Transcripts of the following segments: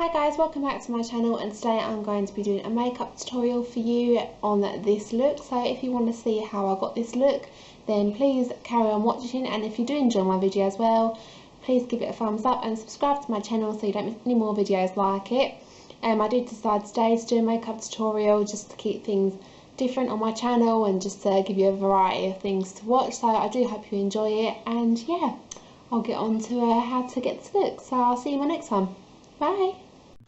Hi guys, welcome back to my channel, and today I'm going to be doing a makeup tutorial for you on this look. So if you want to see how I got this look, then please carry on watching, and if you do enjoy my video as well, please give it a thumbs up and subscribe to my channel so you don't miss any more videos like it. I did decide today to do a makeup tutorial just to keep things different on my channel and just to give you a variety of things to watch, so I do hope you enjoy it. And yeah, I'll get on to how to get this look, so I'll see you in my next one. Bye!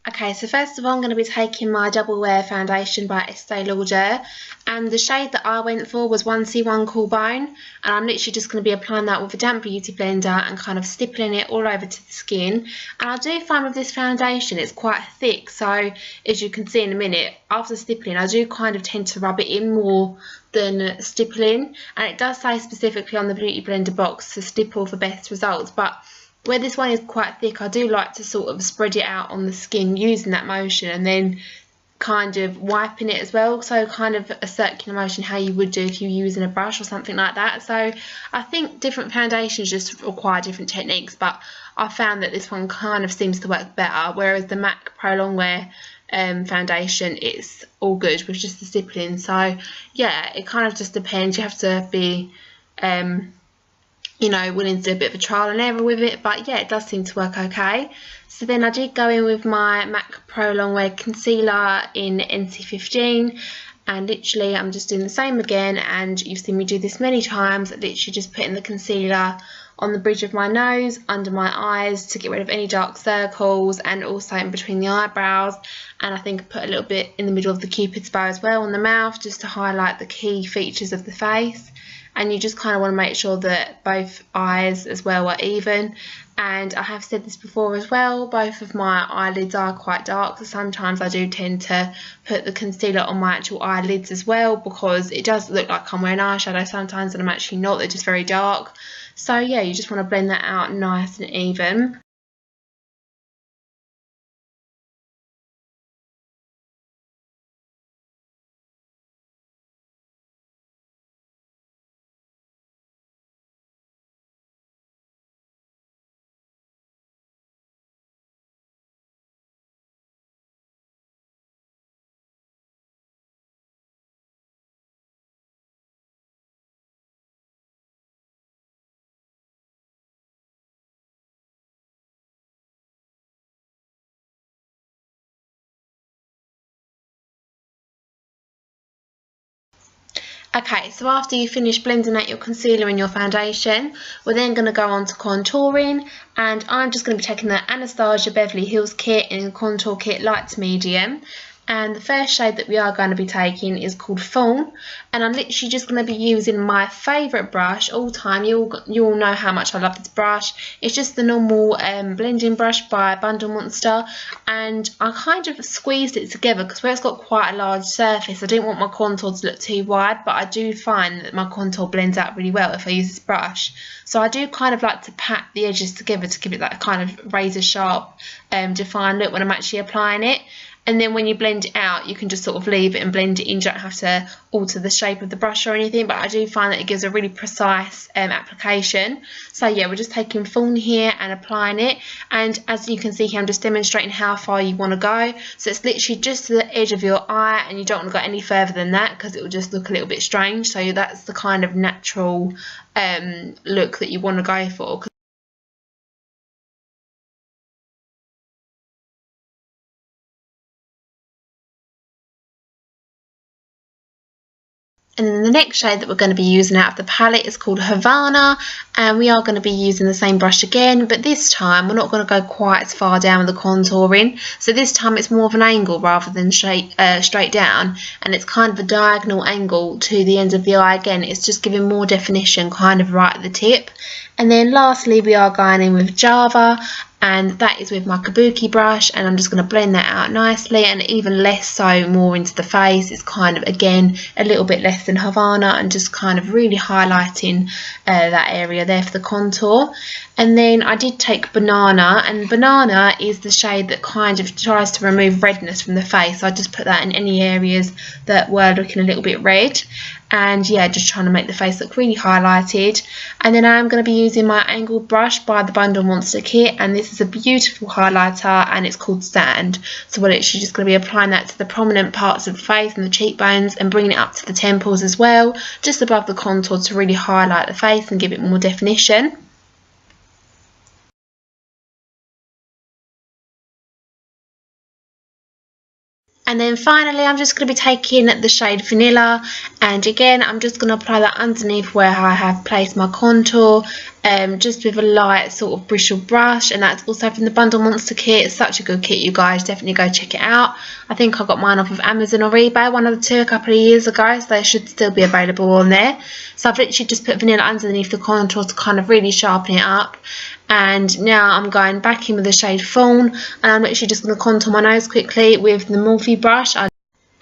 Okay, so first of all I'm going to be taking my Double Wear foundation by Estee Lauder, and the shade that I went for was 1C1 Cool Bone, and I'm literally just going to be applying that with a damp beauty blender and kind of stippling it all over to the skin. And I do find with this foundation it's quite thick, so as you can see in a minute, after stippling I do kind of tend to rub it in more than stippling, and it does say specifically on the beauty blender box to stipple for best results, but where this one is quite thick, I do like to sort of spread it out on the skin using that motion and then kind of wiping it as well, so kind of a circular motion how you would do if you were using a brush or something like that. So I think different foundations just require different techniques, but I found that this one kind of seems to work better, whereas the M.A.C Pro Longwear foundation, it's all good with just the stippling. So yeah, it kind of just depends. You have to be you know, willing to do a bit of a trial and error with it, but yeah, it does seem to work okay. So then I did go in with my M.A.C Pro Longwear concealer in NC15, and literally I'm just doing the same again, and you've seen me do this many times, literally just putting the concealer on the bridge of my nose, under my eyes to get rid of any dark circles, and also in between the eyebrows, and I think I put a little bit in the middle of the Cupid's bow as well on the mouth, just to highlight the key features of the face. And you just kind of want to make sure that both eyes as well are even. And I have said this before as well, both of my eyelids are quite dark, so sometimes I do tend to put the concealer on my actual eyelids as well, because it does look like I'm wearing eyeshadow sometimes and I'm actually not, they're just very dark. So yeah, you just want to blend that out nice and even. Okay, so after you finish blending out your concealer and your foundation, we're then going to go on to contouring, and I'm just going to be taking the Anastasia Beverly Hills kit in Contour Kit Light to Medium. And the first shade that we are going to be taking is called Fawn, and I'm literally just going to be using my favourite brush all time. You all know how much I love this brush. It's just the normal blending brush by Bundle Monster, and I kind of squeezed it together because where it's got quite a large surface, I didn't want my contour to look too wide, but I do find that my contour blends out really well if I use this brush. So I do kind of like to pat the edges together to give it that kind of razor sharp defined look when I'm actually applying it. And then when you blend it out, you can just sort of leave it and blend it in. You don't have to alter the shape of the brush or anything, but I do find that it gives a really precise application. So yeah, we're just taking Fawn here and applying it, and as you can see here, I'm just demonstrating how far you want to go. So it's literally just to the edge of your eye, and you don't want to go any further than that because it will just look a little bit strange. So that's the kind of natural look that you want to go for. And then the next shade that we're going to be using out of the palette is called Havana, and we are going to be using the same brush again, but this time we're not going to go quite as far down with the contouring. So this time it's more of an angle rather than straight down, and it's kind of a diagonal angle to the end of the eye again. It's just giving more definition kind of right at the tip. And then lastly we are going in with Java, and that is with my Kabuki brush, and I'm just going to blend that out nicely, and even less so more into the face. It's kind of again a little bit less than Havana, and just kind of really highlighting that area there for the contour. And then I did take Banana, and Banana is the shade that kind of tries to remove redness from the face. So I just put that in any areas that were looking a little bit red. and yeah, just trying to make the face look really highlighted. And then I'm going to be using my angled brush by the Bundle Monster kit, and this is a beautiful highlighter and it's called Sand. So we're literally just going to be applying that to the prominent parts of the face and the cheekbones, and bringing it up to the temples as well, just above the contour, to really highlight the face and give it more definition. And then finally, I'm just going to be taking the shade Vanilla, and again I'm just going to apply that underneath where I have placed my contour, just with a light sort of bristle brush. And that's also from the Bundle Monster kit. It's such a good kit, you guys, definitely go check it out. I think I got mine off of Amazon or eBay, one of the two, a couple of years ago, so they should still be available on there. So I've literally just put vanilla underneath the contour to kind of really sharpen it up. And now I'm going back in with the shade Fawn, and I'm literally just going to contour my nose quickly with the Morphe brush.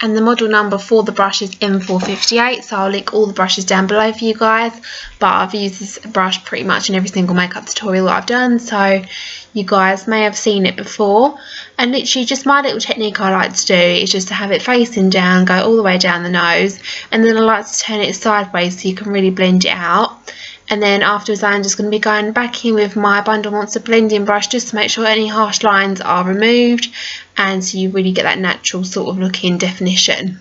And the model number for the brush is M458, so I'll link all the brushes down below for you guys. But I've used this brush pretty much in every single makeup tutorial that I've done, so you guys may have seen it before. And literally just my little technique I like to do is just to have it facing down, go all the way down the nose, and then I like to turn it sideways so you can really blend it out. And then afterwards I'm just going to be going back in with my Bundle Monster blending brush just to make sure any harsh lines are removed, and so you really get that natural sort of looking definition.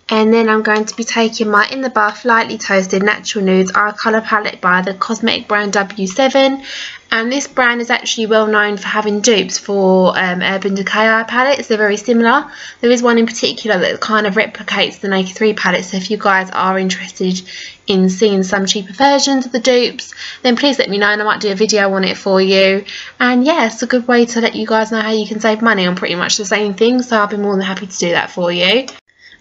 And then I'm going to be taking my In the Buff Lightly Toasted Natural Nudes eye colour palette by the cosmetic brand W7. And this brand is actually well known for having dupes for Urban Decay eye palettes. They're very similar. There is one in particular that kind of replicates the Naked 3 palette, so if you guys are interested in seeing some cheaper versions of the dupes, then please let me know and I might do a video on it for you. And yeah, it's a good way to let you guys know how you can save money on pretty much the same thing, so I'll be more than happy to do that for you.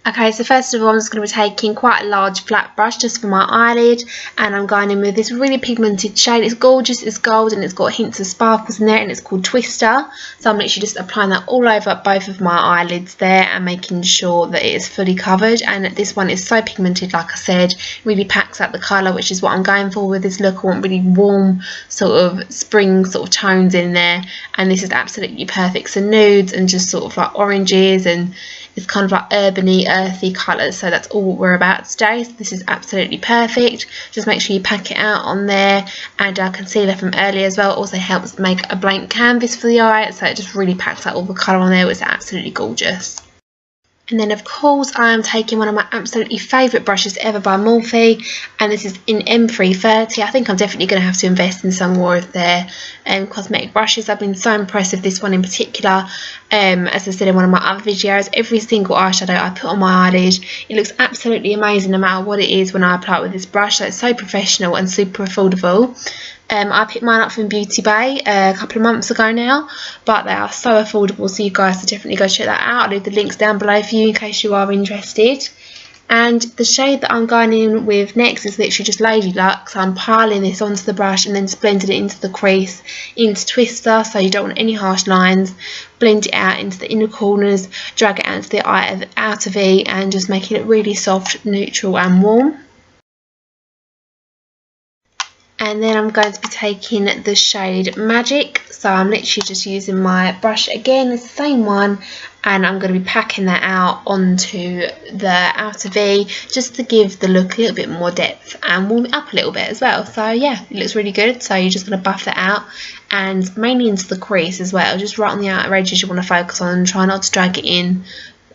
Okay, so first of all I'm just going to be taking quite a large flat brush just for my eyelid, and I'm going in with this really pigmented shade. It's gorgeous, it's gold, and it's got hints of sparkles in there, and it's called Twister. So I'm literally just applying that all over both of my eyelids there and making sure that it is fully covered. And this one is so pigmented, like I said, really packs out the colour, which is what I'm going for with this look. I want really warm sort of spring sort of tones in there, and this is absolutely perfect. So nudes and just sort of like oranges, and it's kind of like urban-y, earthy colours, so that's all we're about today. So this is absolutely perfect. Just make sure you pack it out on there, and our concealer from earlier as well also helps make a blank canvas for the eye, so it just really packs out all the colour on there, which is absolutely gorgeous. And then of course I am taking one of my absolutely favourite brushes ever by Morphe, and this is in M330. I think I'm definitely going to have to invest in some more of their cosmetic brushes. I've been so impressed with this one in particular. As I said in one of my other videos, every single eyeshadow I put on my eyelid, it looks absolutely amazing no matter what it is when I apply it with this brush. So it's so professional and super affordable. I picked mine up from Beauty Bay a couple of months ago now, but they are so affordable, so you guys should definitely go check that out. I'll leave the links down below for you in case you are interested. And the shade that I'm going in with next is literally just Lady Luck, so I'm piling this onto the brush and then just blending it into the crease, into Twister, so you don't want any harsh lines. Blend it out into the inner corners, drag it out into the outer V, and just making it really soft, neutral and warm. And then I'm going to be taking the shade Magic, so I'm literally just using my brush again, it's the same one, and I'm going to be packing that out onto the outer V just to give the look a little bit more depth and warm it up a little bit as well. So yeah, it looks really good. So you're just going to buff that out, and mainly into the crease as well, just right on the outer edges you want to focus on, and try not to drag it in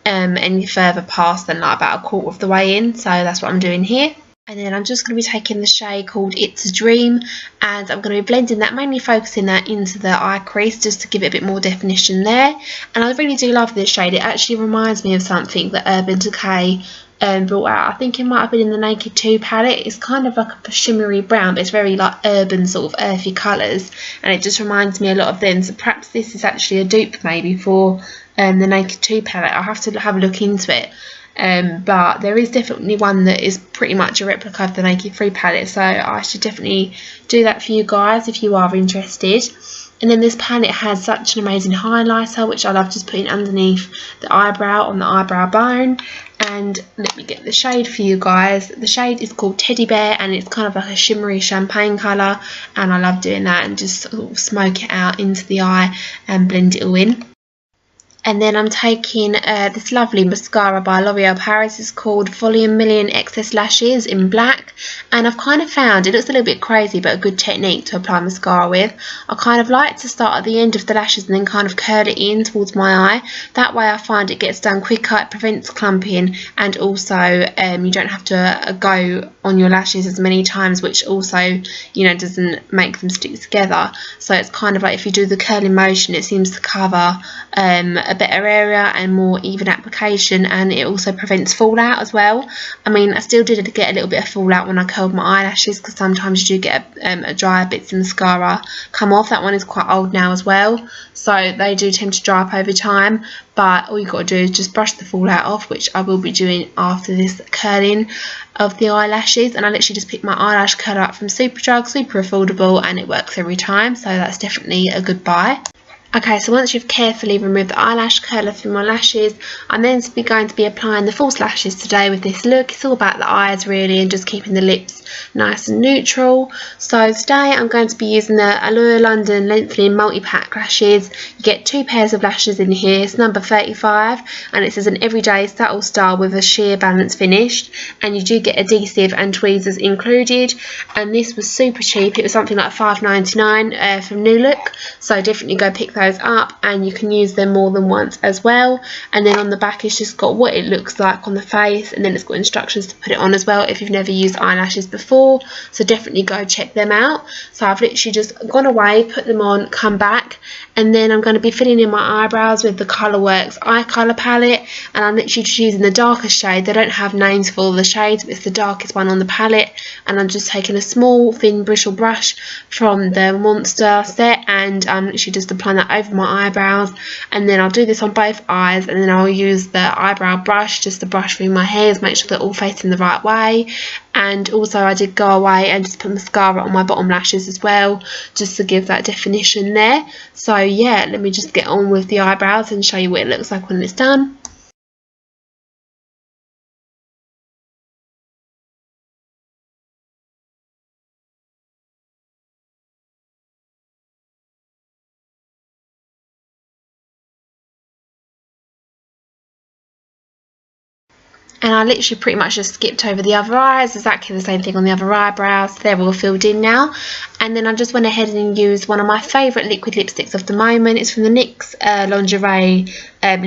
any further past than like about a quarter of the way in. So that's what I'm doing here. And then I'm just going to be taking the shade called It's a Dream, and I'm going to be blending that, mainly focusing that into the eye crease just to give it a bit more definition there. And I really do love this shade. It actually reminds me of something that Urban Decay brought out. I think it might have been in the Naked 2 palette. It's kind of like a shimmery brown, but it's very like urban sort of earthy colours, and it just reminds me a lot of them. So perhaps this is actually a dupe maybe for the Naked 2 palette. I'll have to have a look into it. But there is definitely one that is pretty much a replica of the Naked 3 palette, so I should definitely do that for you guys if you are interested. And then this palette has such an amazing highlighter, which I love just putting underneath the eyebrow on the eyebrow bone. And let me get the shade for you guys. The shade is called Teddy Bear, and it's kind of like a shimmery champagne colour, and I love doing that and just sort of smoke it out into the eye and blend it all in. And then I'm taking this lovely mascara by L'Oreal Paris. It's called Volume Million Excess Lashes in black. And I've kind of found, it looks a little bit crazy, but a good technique to apply mascara with. I kind of like to start at the end of the lashes and then kind of curl it in towards my eye. That way I find it gets done quicker, it prevents clumping, and also you don't have to go on your lashes as many times, which also, you know, doesn't make them stick together. So it's kind of like if you do the curling motion, it seems to cover a better area and more even application, and it also prevents fallout as well. I mean, I still did get a little bit of fallout when I curled my eyelashes, because sometimes you do get a drier bits of mascara come off. That one is quite old now as well, so they do tend to dry up over time, but all you've got to do is just brush the fallout off, which I will be doing after this curling of the eyelashes. And I literally just picked my eyelash curler up from Superdrug, super affordable, and it works every time, so that's definitely a good buy. Okay, so once you've carefully removed the eyelash curler from my lashes, I'm then going to be applying the false lashes today with this look. It's all about the eyes really, and just keeping the lips nice and neutral. So today I'm going to be using the Allure London Lengthening Multi-Pack lashes. You get 2 pairs of lashes in here. It's number 35, and it says an everyday subtle style with a sheer balance finish, and you do get adhesive and tweezers included. And this was super cheap. It was something like $5.99 from New Look, so definitely go pick those up, and you can use them more than once as well. And then on the back it's just got what it looks like on the face, and then it's got instructions to put it on as well if you've never used eyelashes before, so definitely go check them out. So I've literally just gone away, put them on, come back, and then I'm going to be filling in my eyebrows with the Colourworks eye colour palette, and I'm literally just using the darkest shade. They don't have names for all the shades, but it's the darkest one on the palette, and I'm just taking a small thin bristle brush from the Monster set, and I'm literally just applying that over my eyebrows. And then I'll do this on both eyes, and then I'll use the eyebrow brush just to brush through my hairs, make sure they're all facing the right way. And also I did go away and just put mascara on my bottom lashes as well, just to give that definition there. So yeah, let me just get on with the eyebrows and show you what it looks like when it's done. And I literally pretty much just skipped over the other eyes, exactly the same thing on the other eyebrows. They're all filled in now. And then I just went ahead and used one of my favourite liquid lipsticks of the moment. It's from the NYX Lingerie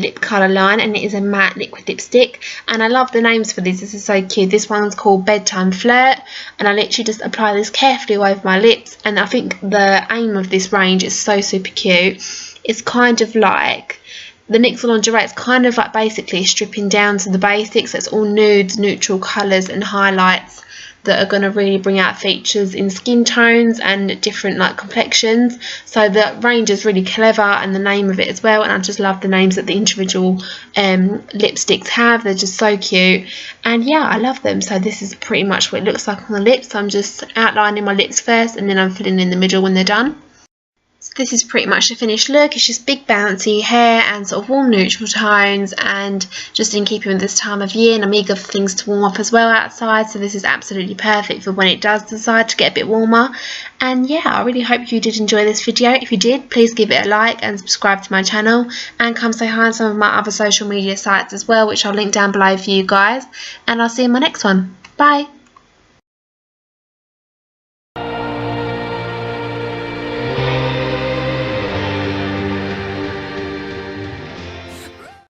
lip colour line, and it is a matte liquid lipstick. And I love the names for these. This is so cute. This one's called Bedtime Flirt, and I literally just apply this carefully all over my lips. And I think the aim of this range is so super cute. It's kind of like the NYX Lingerie, it's kind of like basically stripping down to the basics. It's all nudes, neutral colours and highlights that are going to really bring out features in skin tones and different like complexions. So the range is really clever, and the name of it as well. And I just love the names that the individual lipsticks have. They're just so cute, and yeah, I love them. So this is pretty much what it looks like on the lips. So I'm just outlining my lips first, and then I'm filling in the middle when they're done. So this is pretty much the finished look. It's just big bouncy hair and sort of warm neutral tones, and just in keeping with this time of year, and I'm eager for things to warm up as well outside, so this is absolutely perfect for when it does decide to get a bit warmer. And yeah, I really hope you did enjoy this video. If you did, please give it a like and subscribe to my channel, and come say hi on some of my other social media sites as well, which I'll link down below for you guys. And I'll see you in my next one. Bye!